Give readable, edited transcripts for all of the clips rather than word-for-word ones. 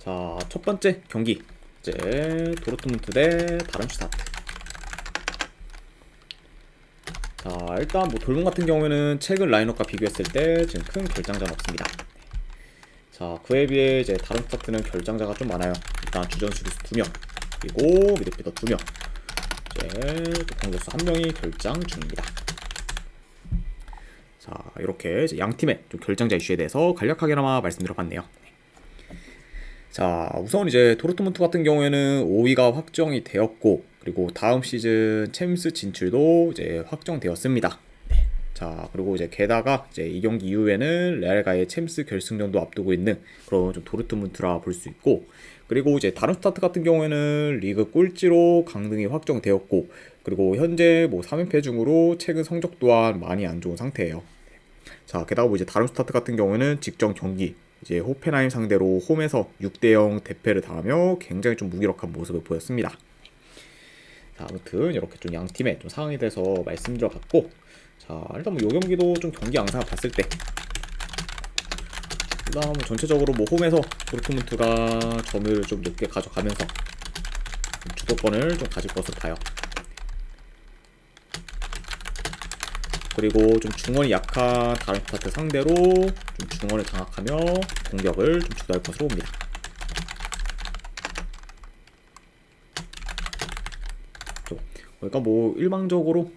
자, 첫 번째 경기 이제 도르트문트 대 다름슈타트. 자, 일단 뭐 돌문 같은 경우에는 최근 라인업과 비교했을 때 지금 큰 결장자는 없습니다. 자, 그에 비해 이제 다름슈타트는 결장자가 좀 많아요. 일단 주전 수비수 2명, 그리고 미드필더 2명, 이제 또 공격수 1명이 결장 중입니다. 자, 이렇게 이제 양 팀의 좀 결장자 이슈에 대해서 간략하게나마 말씀드려봤네요. 자, 우선 이제 도르트문트 같은 경우에는 5위가 확정이 되었고, 그리고 다음 시즌 챔스 진출도 이제 확정되었습니다. 자, 그리고 이제 게다가 이제 이 경기 이후에는 레알과의 챔스 결승전도 앞두고 있는 그런 좀 도르트문트라 볼 수 있고, 그리고 이제 다름슈타트 같은 경우에는 리그 꼴찌로 강등이 확정되었고, 그리고 현재 뭐 3연패 중으로 최근 성적 또한 많이 안 좋은 상태예요. 자, 게다가 뭐 이제 다름슈타트 같은 경우에는 직전 경기 이제 호펜하임 상대로 홈에서 6대0 대패를 당하며 굉장히 좀 무기력한 모습을 보였습니다. 자, 아무튼 이렇게 좀 양 팀의 좀 상황에 대해서 말씀드려봤고, 자, 일단 뭐 요 경기도 좀 경기 양상을 봤을 때 일단 뭐 전체적으로 뭐 홈에서 도르트문트가 점을 좀 높게 가져가면서 좀 주도권을 좀 가질 것으로 봐요. 그리고 좀 중원이 약한 다름슈타트 상대로 좀 중원을 장악하며 공격을 좀 주도할 것으로 봅니다. 그러니까 뭐 일방적으로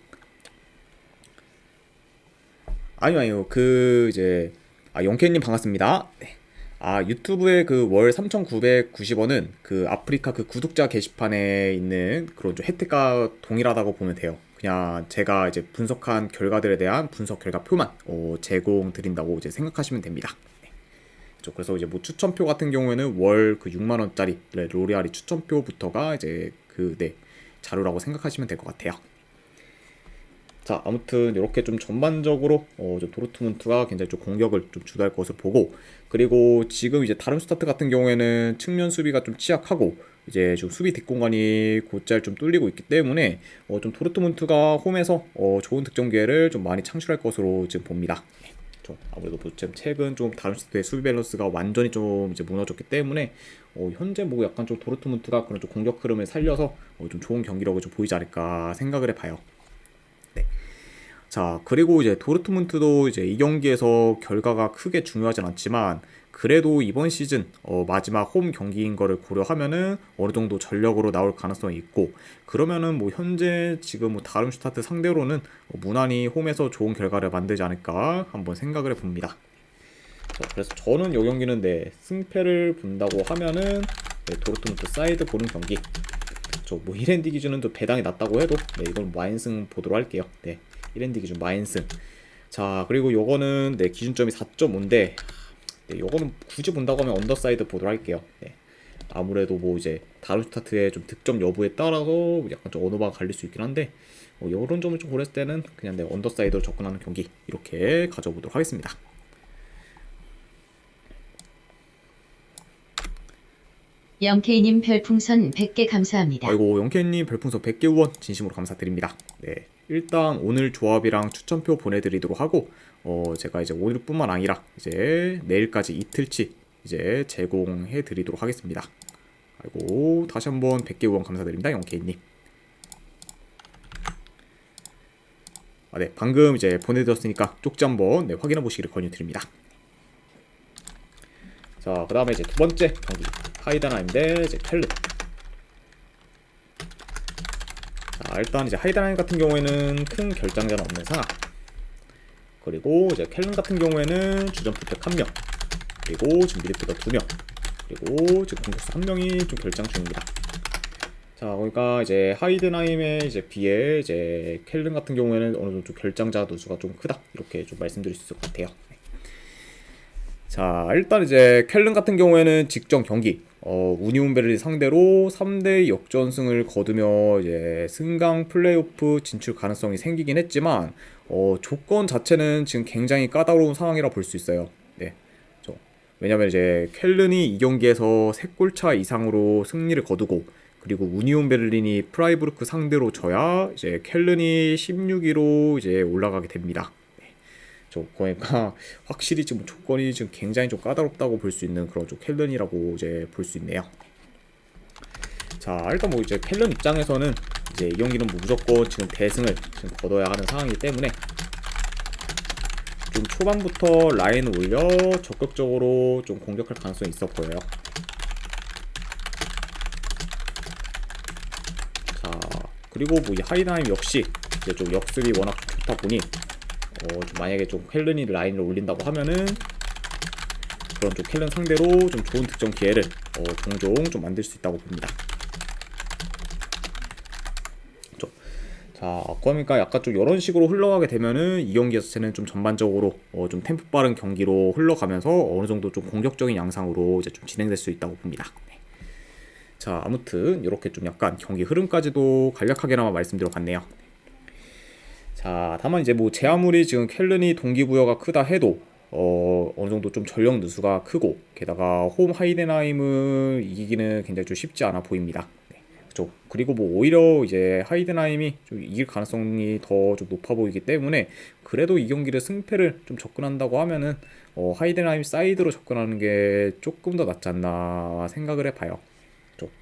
아니요 그 이제 영케님 반갑습니다. 네. 유튜브에 그 월 3,990원은 그 아프리카 그 구독자 게시판에 있는 그런 좀 혜택과 동일하다고 보면 돼요. 그냥 제가 이제 분석한 결과들에 대한 분석 결과표만 제공 드린다고 이제 생각하시면 됩니다. 네. 그래서 이제 뭐 추천표 같은 경우에는 월 그 6만 원짜리 로레알이 추천표부터가 이제 그 자료라고 생각하시면 될 것 같아요. 자, 아무튼 이렇게 좀 전반적으로 좀 도르트문트가 굉장히 좀 공격을 좀 주도할 것으로 보고, 그리고 지금 이제 다름슈타트 같은 경우에는 측면 수비가 좀 취약하고 이제 좀 수비 뒷공간이 곧잘 좀 뚫리고 있기 때문에 좀 도르트문트가 홈에서 좋은 득점 기회를 좀 많이 창출할 것으로 지금 봅니다. 좀 아무래도 지금 최근 좀 다름슈타트의 수비 밸런스가 완전히 좀 이제 무너졌기 때문에 현재 뭐 약간 좀 도르트문트가 그런 좀 공격 흐름을 살려서 좀 좋은 경기력을 좀 보이지 않을까 생각을 해봐요. 네. 자, 그리고 이제 도르트문트도 이제 이 경기에서 결과가 크게 중요하진 않지만 그래도 이번 시즌 마지막 홈 경기인 거를 고려하면은 어느 정도 전력으로 나올 가능성이 있고, 그러면은 뭐 현재 지금 뭐 다름슈타트 상대로는 무난히 홈에서 좋은 결과를 만들지 않을까 한번 생각을 해봅니다. 그래서 저는 이 경기는 승패를 본다고 하면은 도르트문트 사이드 보는 경기. 뭐 1엔드 기준은 또 배당이 낮다고 해도 이건 마인승 보도록 할게요. 1엔드 기준 마인승. 자, 그리고 요거는 기준점이 4.5인데 요거는 굳이 본다고 하면 언더사이드 보도록 할게요. 아무래도 뭐 이제 다름슈타트의 좀 득점 여부에 따라서 약간 좀 어느 바가 갈릴 수 있긴 한데 이런 점을 좀 고렸을 때는 그냥 언더사이드로 접근하는 경기 이렇게 가져보도록 하겠습니다. 영케이님 별풍선 100개 감사합니다. 아이고, 영케이님 별풍선 100개 후원 진심으로 감사드립니다. 일단 오늘 조합이랑 추천표 보내드리도록 하고 제가 이제 오늘뿐만 아니라 이제 내일까지 이틀치 이제 제공해드리도록 하겠습니다. 아이고, 다시 한번 100개 후원 감사드립니다, 영케이님. 방금 이제 보내드렸으니까 쪽지 한번 확인해 보시기를 권유드립니다. 자, 그 다음에 이제 두 번째 경기 하이드나임 대 이제 켈른. 자, 일단 이제 하이드나임 같은 경우에는 큰 결장자는 없는 상황. 그리고 이제 켈른 같은 경우에는 주전 풀백 1명, 그리고 지금 미드필더 2명, 그리고 지금 공격수 1명이 좀 결장 중입니다. 자, 그러니까 이제 하이드나임에 이제 비해 이제 켈른 같은 경우에는 어느 정도 좀 결장자 누수가 좀 크다 이렇게 좀 말씀드릴 수 있을 것 같아요. 자, 일단 이제 켈른 같은 경우에는 직전 경기 우니온 베를린 상대로 3대 역전승을 거두며 이제 승강 플레이오프 진출 가능성이 생기긴 했지만 조건 자체는 지금 굉장히 까다로운 상황이라 볼 수 있어요. 왜냐면 이제 켈른이 이 경기에서 3골차 이상으로 승리를 거두고, 그리고 우니온 베를린이 프라이부르크 상대로 져야 이제 켈른이 16위로 이제 올라가게 됩니다. 그러니까 확실히 지금 조건이 지금 굉장히 좀 까다롭다고 볼 수 있는 그런 좀 켈른이라고 이제 볼 수 있네요. 자, 일단 뭐 이제 켈른 입장에서는 이제 이 경기는 뭐 무조건 지금 대승을 지금 거둬야 하는 상황이기 때문에 좀 초반부터 라인을 올려 적극적으로 좀 공격할 가능성이 있어 보여요. 자, 그리고 뭐 이 하이드나임 역시 이제 좀 역습이 워낙 좋다 보니 좀 만약에 좀 켈른이 라인을 올린다고 하면은 그런 좀 켈른 상대로 좀 좋은 득점 기회를 종종 좀 만들 수 있다고 봅니다. 자, 그러니까 약간 좀 이런 식으로 흘러가게 되면은 이 경기 자체는 좀 전반적으로 좀 템포 빠른 경기로 흘러가면서 어느 정도 좀 공격적인 양상으로 이제 좀 진행될 수 있다고 봅니다. 네. 자, 아무튼 이렇게 좀 약간 경기 흐름까지도 간략하게나마 말씀드려봤네요. 자, 다만 이제 뭐 제 아무리 지금 켈른이 동기부여가 크다 해도 어느 정도 좀 전력 누수가 크고 게다가 홈 하이덴하임을 이기기는 굉장히 좀 쉽지 않아 보입니다. 그렇죠. 그리고 뭐 오히려 이제 하이덴하임이 좀 이길 가능성이 더 좀 높아 보이기 때문에 그래도 이 경기를 승패를 좀 접근한다고 하면은 하이덴하임 사이드로 접근하는 게 조금 더 낫지 않나 생각을 해봐요. 그렇죠.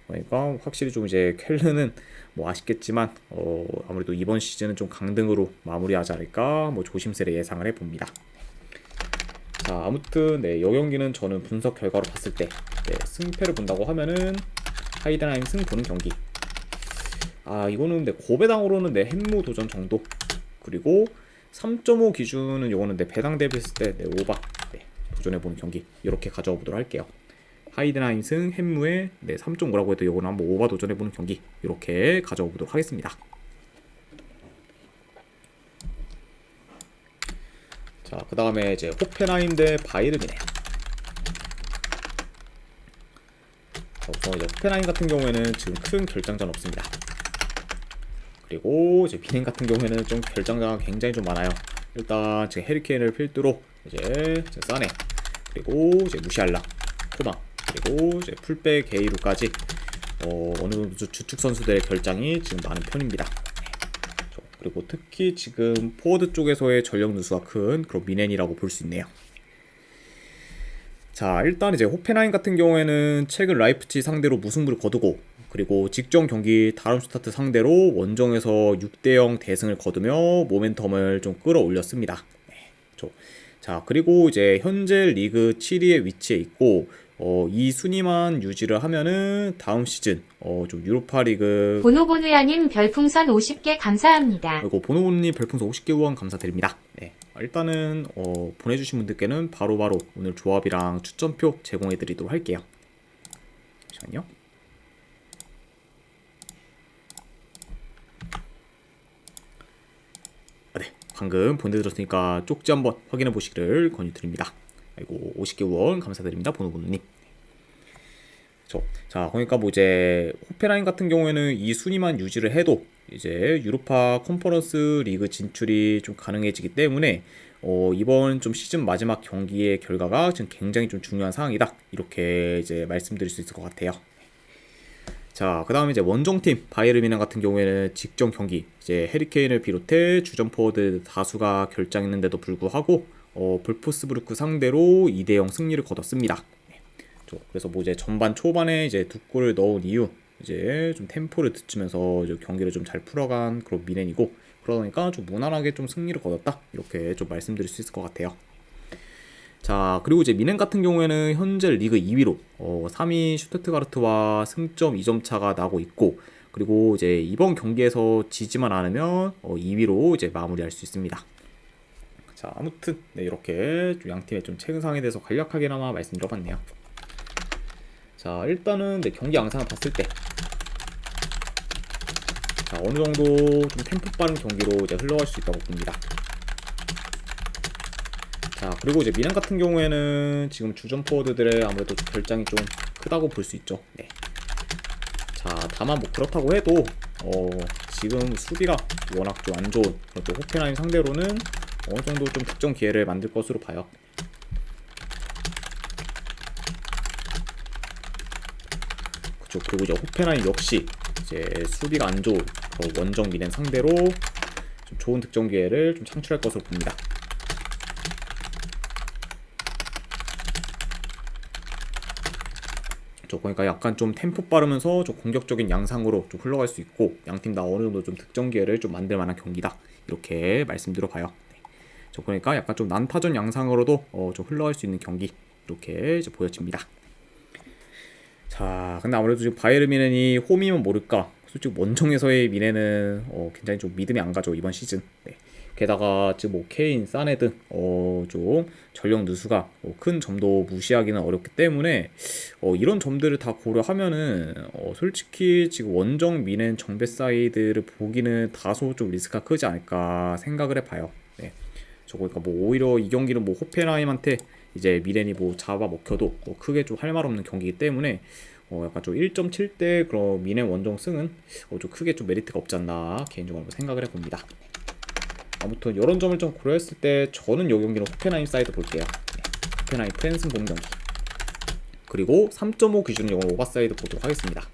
그러니까 확실히 좀 이제 켈른은 뭐 아쉽겠지만 아무래도 이번 시즌은 좀 강등으로 마무리하지 않을까 뭐 조심스레 예상을 해봅니다. 자, 아무튼 네, 이 경기는 저는 분석 결과로 봤을 때 네, 승패를 본다고 하면은 하이덴하임 승 보는 경기. 이거는 내 고배당으로는 내 햄무 도전 정도. 그리고 3.5 기준은 이거는 내 배당 대비했을 때 내 오바 도전해보는 경기. 이렇게 가져와 보도록 할게요. 하이덴하임 승 햄무에 네 3.5라고 해도 이거는 한번 오바 도전해보는 경기. 이렇게 가져와 보도록 하겠습니다. 자, 그 다음에 이제 호펜하임 대 바이른이네. 이제 호펜하임 같은 경우에는 지금 큰 결장전 없습니다. 그리고 이제 비넨 같은 경우에는 좀 결장자가 굉장히 좀 많아요. 일단 지금 해리케인을 필두로 이제 사네, 그리고 이제 무시알라, 코방, 그리고 이제 풀백 게이루까지 어느 정도 주축 선수들의 결장이 지금 많은 편입니다. 그리고 특히 지금 포워드 쪽에서의 전력 누수가 큰 그런 미넨이라고 볼 수 있네요. 자, 일단 이제 호펜하임 같은 경우에는 최근 라이프치 상대로 무승부를 거두고 그리고 직전 경기 다름슈타트 상대로 원정에서 6대0 대승을 거두며 모멘텀을 좀 끌어올렸습니다. 자, 그리고 이제 현재 리그 7위에 위치해 있고 이 순위만 유지를 하면은 다음 시즌 좀 유로파 리그 보노보누야님 별풍선 50개 감사합니다. 그리고 보노보누님 별풍선 50개 후원 감사드립니다. 네. 일단은 보내주신 분들께는 바로바로 오늘 조합이랑 추천표 제공해드리도록 할게요. 잠시만요. 네, 방금 보내드렸으니까 쪽지 한번 확인해 보시기를 권유드립니다. 아이고 50개 후원 감사드립니다. 보노보누님. 자, 그러니까 뭐 이제 호펜하임 같은 경우에는 이 순위만 유지를 해도 이제 유로파 컨퍼런스 리그 진출이 좀 가능해지기 때문에 이번 좀 시즌 마지막 경기의 결과가 지금 굉장히 좀 중요한 상황이다. 이렇게 이제 말씀드릴 수 있을 것 같아요. 자, 그 다음에 이제 원정팀 바이에른 뮌헨 같은 경우에는 직전 경기 이제 해리케인을 비롯해 주전 포워드 다수가 결장했는데도 불구하고 볼프스부르크 상대로 2대0 승리를 거뒀습니다. 그래서 뭐 이제 전반 초반에 이제 두 골을 넣은 이유 이제 좀 템포를 늦추면서 이제 경기를 좀 잘 풀어간 그런 미넨이고 그러니까 좀 무난하게 좀 승리를 거뒀다 이렇게 좀 말씀드릴 수 있을 것 같아요. 자, 그리고 이제 미넨 같은 경우에는 현재 리그 2위로 3위 슈투트가르트와 승점 2점 차가 나고 있고 그리고 이제 이번 경기에서 지지만 않으면 2위로 이제 마무리할 수 있습니다. 자, 아무튼 네, 이렇게 양 팀의 좀 최근 상황에 대해서 간략하게나마 말씀드려봤네요. 자, 일단은 네, 경기 양상을 봤을 때 자, 어느 정도 좀 템포 빠른 경기로 이제 흘러갈 수 있다고 봅니다. 자, 그리고 이제 미넨 같은 경우에는 지금 주전 포워드들의 아무래도 좀 결장이 좀 크다고 볼 수 있죠. 네. 자, 다만 뭐 그렇다고 해도 지금 수비가 워낙 좀 안 좋은 그런 또 호펜하임 상대로는 어느 정도 좀 득점 기회를 만들 것으로 봐요. 그쵸. 그리고 이제 호펜하임 역시 이제 수비가 안 좋은 원정 미넨 상대로 좀 좋은 득점 기회를 좀 창출할 것으로 봅니다. 그러니까 약간 좀 템포 빠르면서 좀 공격적인 양상으로 좀 흘러갈 수 있고 양팀 다 어느 정도 좀 득점 기회를 좀 만들 만한 경기다. 이렇게 말씀드려봐요. 그러니까 약간 좀 난타전 양상으로도 좀 흘러갈 수 있는 경기 이렇게 이제 보여집니다. 자, 근데 아무래도 지금 바이에른 뮌헨이 홈이면 모를까. 솔직히 원정에서의 뮌헨은 굉장히 좀 믿음이 안 가죠 이번 시즌. 네. 게다가 지금 뭐 케인, 사네 등 좀 전력 누수가 큰 점도 무시하기는 어렵기 때문에 이런 점들을 다 고려하면은 솔직히 지금 원정 뮌헨 정배 사이드를 보기는 다소 좀 리스크가 크지 않을까 생각을 해봐요. 네. 그러니까 뭐 오히려 이 경기는 뭐 호펜하임한테 이제 뮌헨이 뭐 잡아먹혀도 뭐 크게 좀 할 말 없는 경기이기 때문에 약간 좀 1.7대 그런 뮌헨 원정 승은 좀 크게 좀 메리트가 없지 않나 개인적으로 한번 생각을 해봅니다. 아무튼 이런 점을 좀 고려했을 때 저는 이 경기는 호펜하임 사이드 볼게요. 네. 호펜하임 프랜슨 본 경기. 그리고 3.5 기준으로 이건 오바 사이드 보도록 하겠습니다.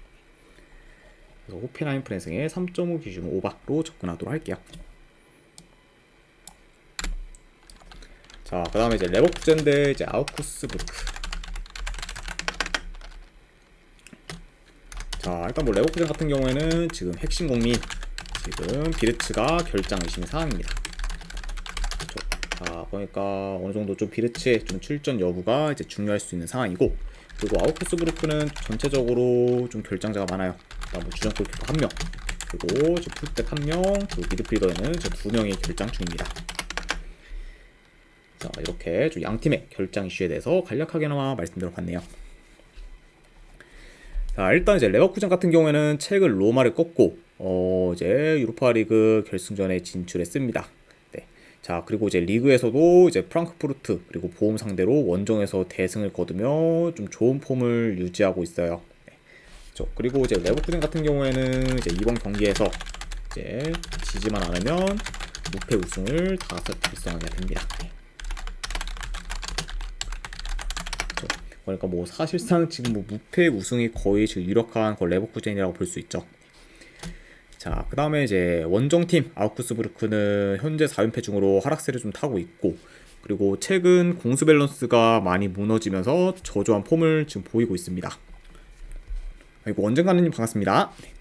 그래서 호펜하임 프랜슨의 3.5 기준 오바로 접근하도록 할게요. 자, 그 다음에 이제 레버쿠젠 대 이제 아우크스부르크. 자, 일단 뭐 레버쿠젠 같은 경우에는 지금 핵심 공이 지금 비르츠가 결장 의심의 사항입니다. 자, 그러니까 어느 정도 좀 비르츠의 좀 출전 여부가 이제 중요할 수 있는 상황이고, 그리고 아우크스부르크는 전체적으로 좀 결장자가 많아요. 일단 뭐 주전 골키퍼 1명, 그리고 지금 풀백 1명, 그리고 미드필더에는 이제 2명이 결장 중입니다. 자, 이렇게 좀 양팀의 결장 이슈에 대해서 간략하게나마 말씀드려봤네요. 자, 일단 이제 레버쿠젠 같은 경우에는 최근 로마를 꺾고 이제 유로파리그 결승전에 진출했습니다. 네. 자, 그리고 이제 리그에서도 이제 프랑크푸르트 그리고 보험 상대로 원정에서 대승을 거두며 좀 좋은 폼을 유지하고 있어요. 네. 그리고 이제 레버쿠젠 같은 경우에는 이제 이번 경기에서 이제 지지만 않으면 무패 우승을 달성하게 됩니다. 네. 그러니까 뭐 사실상 지금 뭐 무패 우승이 거의 지금 유력한 거 레버쿠젠이라고 볼 수 있죠. 자, 그 다음에 이제 원정팀 아우크스부르크는 현재 4연패 중으로 하락세를 좀 타고 있고, 그리고 최근 공수 밸런스가 많이 무너지면서 저조한 폼을 지금 보이고 있습니다. 아이고, 언젠가는 반갑습니다. 네.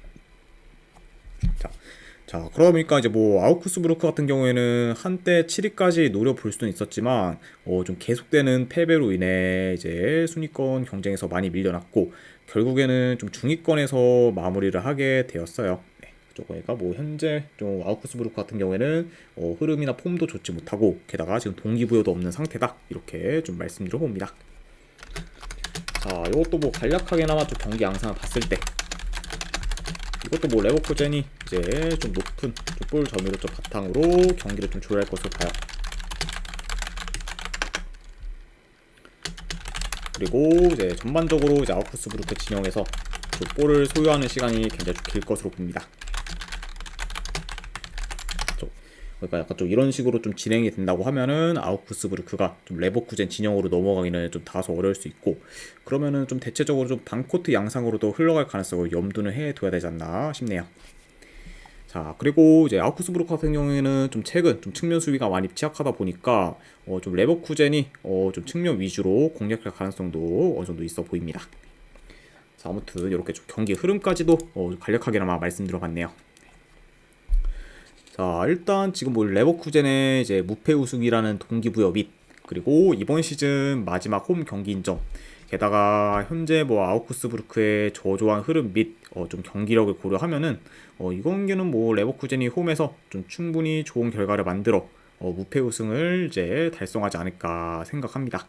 자, 그러다 보니까 이제 뭐 아우크스부르크 같은 경우에는 한때 7위까지 노려볼 수는 있었지만 좀 계속되는 패배로 인해 이제 순위권 경쟁에서 많이 밀려났고 결국에는 좀 중위권에서 마무리를 하게 되었어요. 네, 그러니까 뭐 현재 좀 아우크스부르크 같은 경우에는 흐름이나 폼도 좋지 못하고 게다가 지금 동기부여도 없는 상태다 이렇게 좀 말씀드려 봅니다. 자, 이것도 뭐 간략하게나마 좀 경기 양상을 봤을 때 이것도 뭐 레버쿠젠이 이제 좀 높은 볼 점유율을 좀 바탕으로 경기를 좀 조율할 것으로 봐요. 그리고 이제 전반적으로 이제 아우크스부르크 진영에서 좀 볼을 소유하는 시간이 굉장히 길 것으로 봅니다. 그러니까 약간 좀 이런 식으로 좀 진행이 된다고 하면은 아우크스부르크가 좀 레버쿠젠 진영으로 넘어가기는 좀 다소 어려울 수 있고, 그러면은 좀 대체적으로 좀 반코트 양상으로도 흘러갈 가능성을 염두는 해둬야 되지 않나 싶네요. 자, 그리고 이제 아우크스부르크 같은 경우에는 좀 최근 좀 측면 수비가 많이 취약하다 보니까 좀 레버쿠젠이 좀 측면 위주로 공략할 가능성도 어느 정도 있어 보입니다. 자, 아무튼 이렇게 좀 경기 흐름까지도 간략하게나마 말씀드려봤네요. 자, 일단 지금 뭐 레버쿠젠의 이제 무패 우승이라는 동기부여 및 그리고 이번 시즌 마지막 홈 경기인 점, 게다가 현재 뭐 아우크스부르크의 저조한 흐름 및 좀 경기력을 고려하면은 이 경기는 뭐 레버쿠젠이 홈에서 좀 충분히 좋은 결과를 만들어 무패 우승을 이제 달성하지 않을까 생각합니다.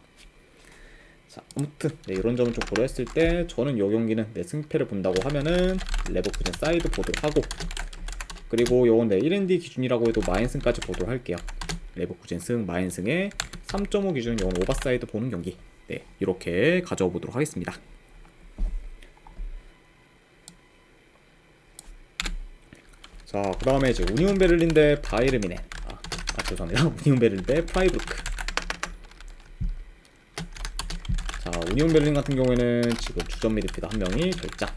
자, 아무튼 네, 이런 점을 좀 고려했을 때 저는 이 경기는 승패를 본다고 하면은 레버쿠젠 사이드 보도록 하고, 그리고 요건 1&D 기준이라고 해도 마인승까지 보도록 할게요. 레버쿠젠 승, 마인승의 3.5 기준 요건 오버사이드 보는 경기. 네, 이렇게 가져와 보도록 하겠습니다. 자, 그 다음에 이제 우니온 베를린 대 바이에른 뮌헨. 죄송합니다. 우니온 베를린 대 프라이부르크. 자, 우니온 베를린 같은 경우에는 지금 주전 미드필더 1명이 결장.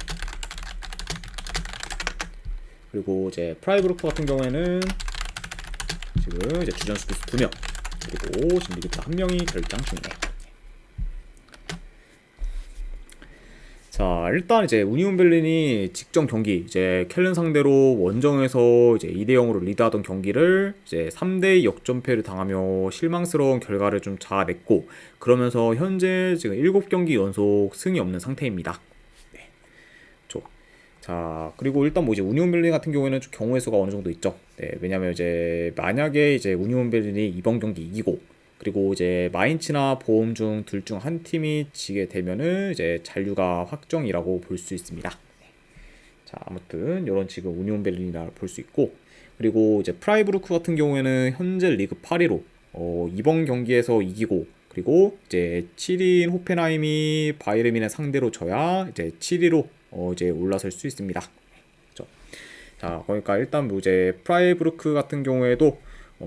그리고 이제 프라이부르크 같은 경우에는 지금 이제 주전 수비수 2명, 그리고 지금 미드필더 1명이 결장 중이네요. 자, 일단 이제 우니온 베를린이 직전 경기 이제 켈른 상대로 원정에서 이제 2대 0으로 리드하던 경기를 이제 3대 역전패를 당하며 실망스러운 결과를 좀 자아냈고, 그러면서 현재 지금 7경기 연속 승이 없는 상태입니다. 네. 자, 그리고 일단 뭐 이제 우니온 베를린 같은 경우에는 좀 경우의 수가 어느 정도 있죠. 네, 왜냐면 이제 만약에 이제 우니온 베를린이 이번 경기 이기고, 그리고 이제 마인츠나 보험 중 둘 중 한 팀이 지게 되면은 이제 잔류가 확정이라고 볼 수 있습니다. 자, 아무튼 이런 지금 우니온 베를린이라 볼 수 있고, 그리고 이제 프라이부르크 같은 경우에는 현재 리그 8위로 이번 경기에서 이기고, 그리고 이제 7위인 호펜하임이 바이에른 상대로 져야 이제 7위로 이제 올라설 수 있습니다. 그렇죠? 자, 그러니까 일단 뭐 이제 프라이부르크 같은 경우에도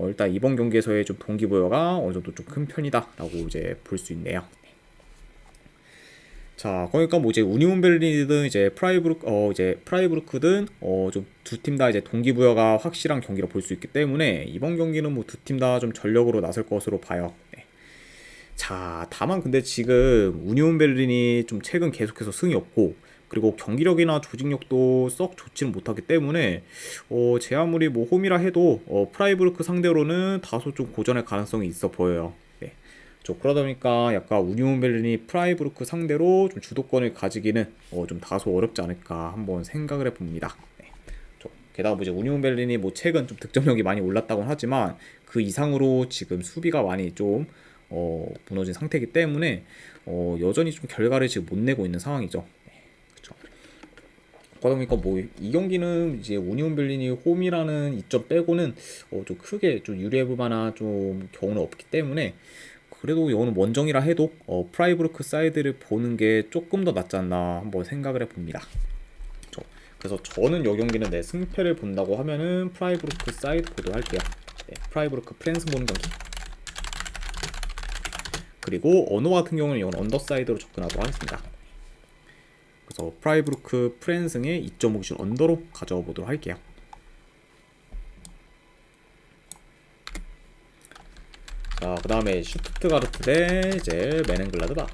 일단 이번 경기에서의 좀 동기부여가 어느 정도 좀 큰 편이다라고 이제 볼 수 있네요. 자, 그러니까 뭐 이제 우니온 베를린이든 이제 프라이부르크든 좀 두 팀 다 이제 동기부여가 확실한 경기로 볼 수 있기 때문에 이번 경기는 뭐 두 팀 다 좀 전력으로 나설 것으로 봐요. 네. 자, 다만 근데 지금 우니온 베를린이 좀 최근 계속해서 승이 없고, 그리고 경기력이나 조직력도 썩 좋지는 못하기 때문에 제 아무리 뭐 홈이라 해도 프라이부르크 상대로는 다소 좀 고전할 가능성이 있어 보여요. 네. 그러다 보니까 약간 우니온 베를린이 프라이부르크 상대로 좀 주도권을 가지기는 좀 다소 어렵지 않을까 한번 생각을 해봅니다. 네. 게다가 뭐 이제 우니온 베를린이 뭐 최근 좀 득점력이 많이 올랐다고는 하지만 그 이상으로 지금 수비가 많이 좀 무너진 상태이기 때문에 여전히 좀 결과를 지금 못 내고 있는 상황이죠. 그러다 보니까 뭐 이 경기는 이제 우니온 베를린이 홈이라는 이점 빼고는 좀 크게 좀 유리해볼 만한 좀 경우는 없기 때문에, 그래도 이거는 원정이라 해도 프라이부르크 사이드를 보는 게 조금 더 낫지 않나 한번 생각을 해봅니다. 그래서 저는 이 경기는 내 승패를 본다고 하면은 프라이부르크 사이드 보도록 할게요. 네, 프라이부르크 프렌스 보는 경기. 그리고 언어 같은 경우는 이건 언더사이드로 접근하도록 하겠습니다. 그래서 프라이부르크 프렌승의 2.5슛 언더로 가져와 보도록 할게요. 자, 그 다음에 슈투트가르트 대 이제 메넨글라드바.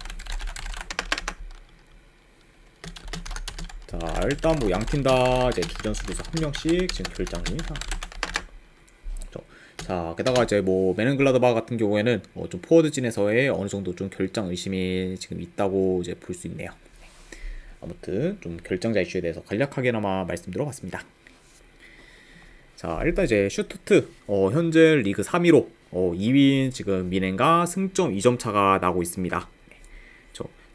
자, 일단 뭐 양팀 다 이제 주전 수비수 한 명씩 지금 결장 중이다. 자, 게다가 이제 뭐 메넨글라드바 같은 경우에는 좀 포워드진에서의 어느 정도 좀 결장 의심이 지금 있다고 이제 볼 수 있네요. 아무튼 좀 결정자 이슈에 대해서 간략하게나마 말씀드려봤습니다. 자, 일단 이제 슈투트 현재 리그 3위로 2위인 지금 미넨과 승점 2점 차가 나고 있습니다.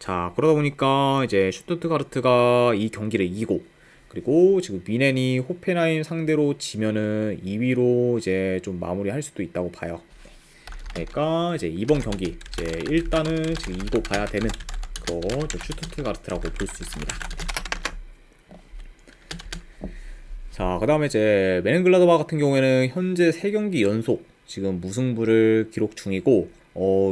자, 그러다 보니까 이제 슈투트가르트가 이 경기를 이기고, 그리고 지금 미넨이 호펜하임 상대로 지면은 2위로 이제 좀 마무리할 수도 있다고 봐요. 그러니까 이제 이번 경기 이제 일단은 지금 이고 봐야 되는 슈투트가르트라고 볼 수 있습니다. 자, 그 다음에 이제 메넨글라드바 같은 경우에는 현재 3경기 연속 지금 무승부를 기록 중이고,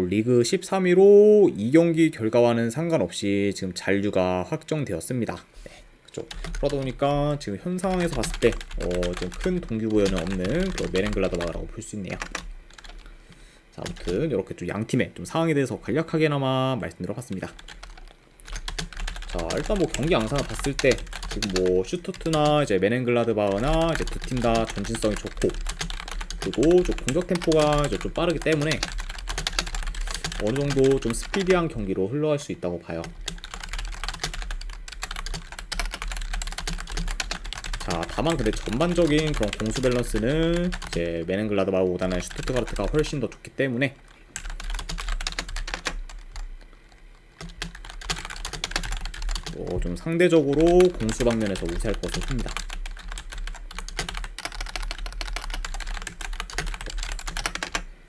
리그 13위로 2경기 결과와는 상관없이 지금 잔류가 확정되었습니다. 네, 그렇죠. 그러다 보니까 지금 현 상황에서 봤을 때 좀 큰 동기부여는 없는 그런 메넨글라드바라고 볼 수 있네요. 자, 아무튼 이렇게 좀 양팀의 좀 상황에 대해서 간략하게나마 말씀드려봤습니다. 자, 일단 뭐 경기 양상을 봤을 때 지금 뭐 슈투트나 이제 메넨글라드바흐나 이제 두 팀 다 전진성이 좋고, 그리고 좀 공격 템포가 이제 좀 빠르기 때문에 어느 정도 좀 스피디한 경기로 흘러갈 수 있다고 봐요. 자, 다만 근데 전반적인 그런 공수 밸런스는 이제 메넨글라드바흐보다는 슈투트가르트가 훨씬 더 좋기 때문에 좀 상대적으로 공수 방면에서 우세할 것으로 봅니다.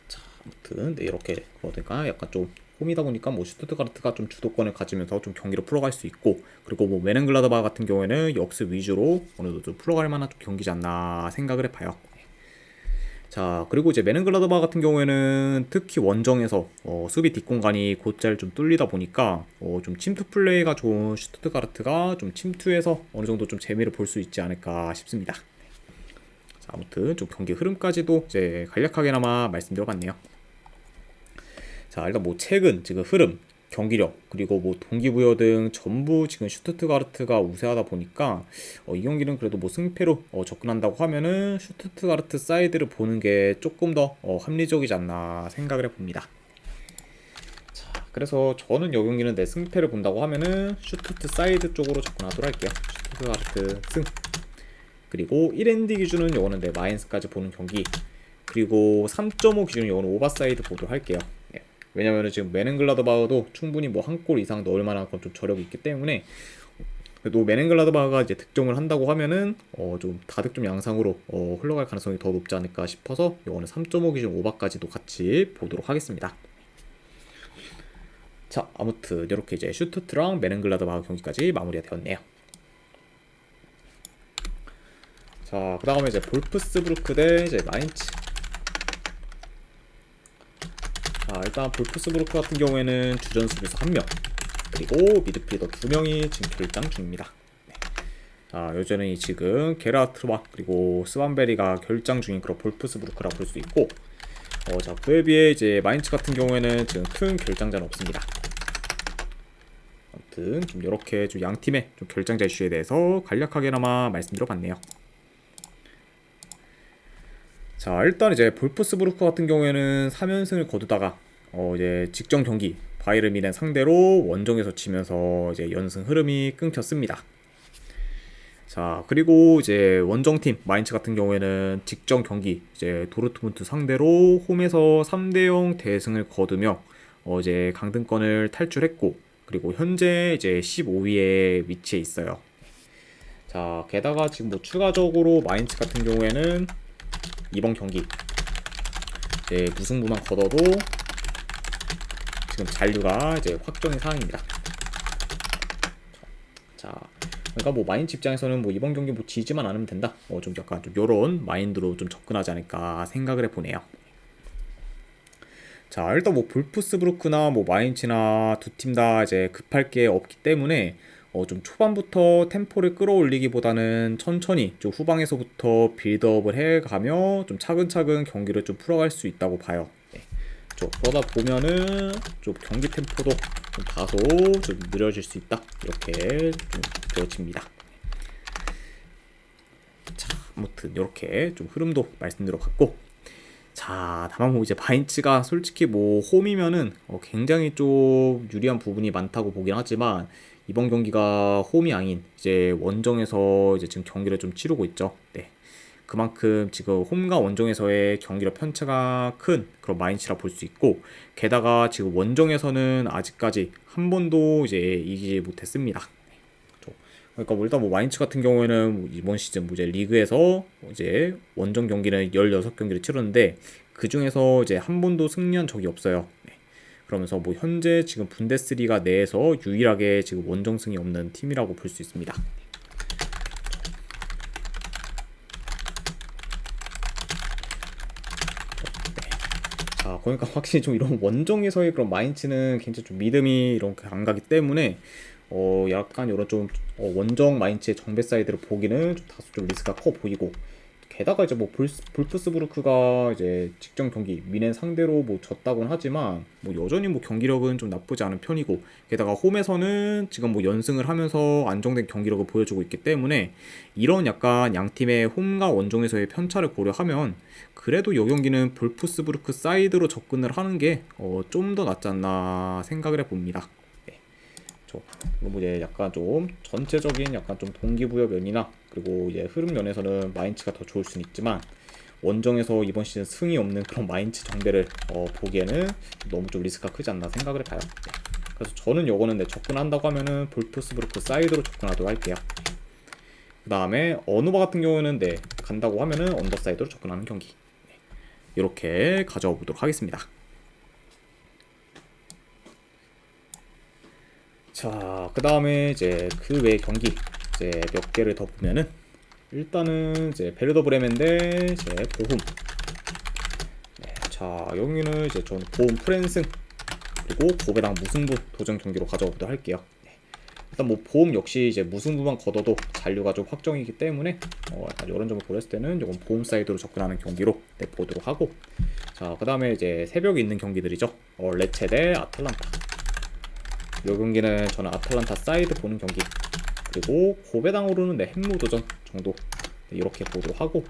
자, 아무튼 네, 이렇게 그러니까 약간 좀 홈이다 보니까 뭐 슈투트가르트가 좀 주도권을 가지면서 좀 경기를 풀어갈 수 있고, 그리고 뭐 메넨글라드바흐 같은 경우에는 역습 위주로 어느 정도 좀 풀어갈 만한 좀 경기지 않나 생각을 해봐요. 자, 그리고 이제 메넨글라드바흐 같은 경우에는 특히 원정에서 수비 뒷공간이 곧잘 좀 뚫리다 보니까 좀 침투 플레이가 좋은 슈투트가르트가 좀 침투해서 어느 정도 좀 재미를 볼 수 있지 않을까 싶습니다. 자, 아무튼 좀 경기 흐름까지도 이제 간략하게나마 말씀드려봤네요. 자, 일단 뭐 최근 지금 흐름 경기력 그리고 뭐 동기부여 등 전부 지금 슈투트가르트가 우세하다 보니까 이 경기는 그래도 뭐 승패로 접근한다고 하면은 슈투트가르트 사이드를 보는 게 조금 더 합리적이지 않나 생각을 해봅니다. 자, 그래서 저는 이 경기는 내 승패를 본다고 하면은 슈투트 사이드 쪽으로 접근하도록 할게요. 슈투트가르트 승. 그리고 1엔드 기준은 요거는 내 마인스까지 보는 경기. 그리고 3.5 기준은 요거는 오버사이드 보도록 할게요. 왜냐면은 지금 메넨글라드바흐도 충분히 뭐 한 골 이상 넣을 만한 건 좀 저력이 있기 때문에 그래도 메넨글라드바흐가 이제 득점을 한다고 하면은 좀 다득점 양상으로 흘러갈 가능성이 더 높지 않을까 싶어서 이거는 3.5 기준 오버까지도 같이 보도록 하겠습니다. 자, 아무튼 이렇게 이제 슈투트랑 메넨글라드바흐 경기까지 마무리가 되었네요. 자, 그 다음에 이제 볼프스부르크 대 이제 마인츠. 자, 일단 볼프스부르크 같은 경우에는 주전 수비수 1명 그리고 미드필더 2명이 지금 결장 중입니다. 네. 자, 여전히 지금 게라트와 그리고 스완베리가 결장 중인 그런 볼프스부르크라고 볼 수 있고 자, 그에 비해 이제 마인츠 같은 경우에는 지금 큰 결장자는 없습니다. 아무튼 좀 이렇게 좀 양 팀의 좀 결장자 이슈에 대해서 간략하게나마 말씀드려봤네요. 자, 일단 이제 볼프스부르크 같은 경우에는 3연승을 거두다가 이제 직전 경기 바이에른 뮌헨 상대로 원정에서 치면서 이제 연승 흐름이 끊겼습니다. 자, 그리고 이제 원정팀 마인츠 같은 경우에는 직전 경기 이제 도르트문트 상대로 홈에서 3대0 대승을 거두며 이제 강등권을 탈출했고 그리고 현재 이제 15위에 위치해 있어요. 자, 게다가 지금 뭐 추가적으로 마인츠 같은 경우에는 이번 경기 이제 무승부만 거둬도 지금 잔류가 이제 확정의 사항입니다. 자, 그러니까 뭐 마인츠 입장에서는 뭐 이번 경기 뭐 지지만 않으면 된다. 좀 약간 좀 요런 마인드로 좀 접근하지 않을까 생각을 해보네요. 자, 일단 뭐 볼프스부르크나 뭐 마인츠나 두 팀 다 이제 급할 게 없기 때문에 좀 초반부터 템포를 끌어올리기보다는 천천히 좀 후방에서부터 빌드업을 해가며 좀 차근차근 경기를 좀 풀어갈 수 있다고 봐요. 네. 그러다 보면은 좀 경기 템포도 좀 다소 좀 느려질 수 있다 이렇게 좀 보여집니다. 자, 아무튼 이렇게 좀 흐름도 말씀드려봤고, 자, 다만 뭐 이제 마인츠가 솔직히 뭐 홈이면은 굉장히 좀 유리한 부분이 많다고 보긴 하지만 이번 경기가 홈이 아닌 이제 원정에서 이제 지금 경기를 좀 치르고 있죠. 네. 그만큼 지금 홈과 원정에서의 경기력 편차가 큰 그런 마인츠라 볼 수 있고, 게다가 지금 원정에서는 아직까지 한 번도 이제 이기지 못했습니다. 그러니까 뭐 일단 뭐 마인츠 같은 경우에는 이번 시즌 이제 리그에서 이제 원정 경기는 16경기를 치렀는데 그 중에서 이제 한 번도 승리한 적이 없어요. 네. 그러면서 뭐 현재 지금 분데스리가 내에서 유일하게 지금 원정승이 없는 팀이라고 볼 수 있습니다. 자, 그러니까 확실히 좀 이런 원정에서의 그런 마인츠는 굉장히 좀 믿음이 이렇게 안 가기 때문에 약간 이런 좀 원정 마인츠의 정배 사이드를 보기는 좀 다소 좀 리스크가 커 보이고, 게다가 이제 뭐 볼프스부르크가 이제 직전 경기 뮌헨 상대로 뭐 졌다고는 하지만 뭐 여전히 뭐 경기력은 좀 나쁘지 않은 편이고, 게다가 홈에서는 지금 뭐 연승을 하면서 안정된 경기력을 보여주고 있기 때문에 이런 약간 양 팀의 홈과 원정에서의 편차를 고려하면 그래도 이 경기는 볼프스부르크 사이드로 접근을 하는 게 좀 더 낫지 않나 생각을 해봅니다. 뭐 이제 약간 좀 전체적인 약간 좀 동기부여 면이나 그리고 이제 흐름 면에서는 마인츠가 더 좋을 수는 있지만 원정에서 이번 시즌 승이 없는 그런 마인츠 정배를 보기에는 너무 좀 리스크가 크지 않나 생각을 해봐요. 네. 그래서 저는 요거는 접근한다고 하면은 볼프스부르크 사이드로 접근하도록 할게요. 그 다음에 어누바 같은 경우는 간다고 하면은 언더사이드로 접근하는 경기, 이렇게 가져와 보도록 하겠습니다. 자, 그 다음에 이제 그 외의 경기 이제 몇 개를 더 보면은 일단은 이제 베르더 브레멘 대 이제 보훔. 네, 자, 여기는 이제 저는 보훔 풀앤승 그리고 고배당 무승부 도전 경기로 가져오도록 할게요. 네. 일단 뭐 보훔 역시 이제 무승부만 거둬도 잔류가 좀 확정이기 때문에 약간 이런 점을 고렸을 때는 이건 보훔 사이드로 접근하는 경기로 보도록 하고, 자, 그 다음에 이제 새벽에 있는 경기들이죠. 레체 대 아틀란타. 요 경기는 저는 아틀란타 사이드 보는 경기, 그리고 고베당으로는 네, 햄무도전 정도 네, 이렇게 보도록 하고,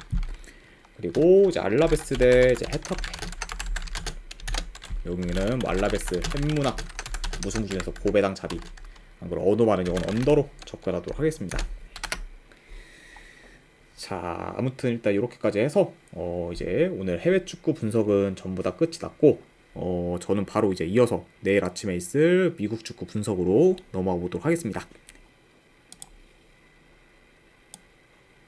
그리고 이제 알라베스 대 이제 헤타페, 요 경기는 뭐 알라베스 햄무나 무승부전에서 고베당 잡이, 안 그럼 어노마는 이건 언더로 접근하도록 하겠습니다. 자, 아무튼 일단 이렇게까지 해서 이제 오늘 해외 축구 분석은 전부 다 끝이 났고, 저는 바로 이제 이어서 내일 아침에 있을 미국 축구 분석으로 넘어가 보도록 하겠습니다.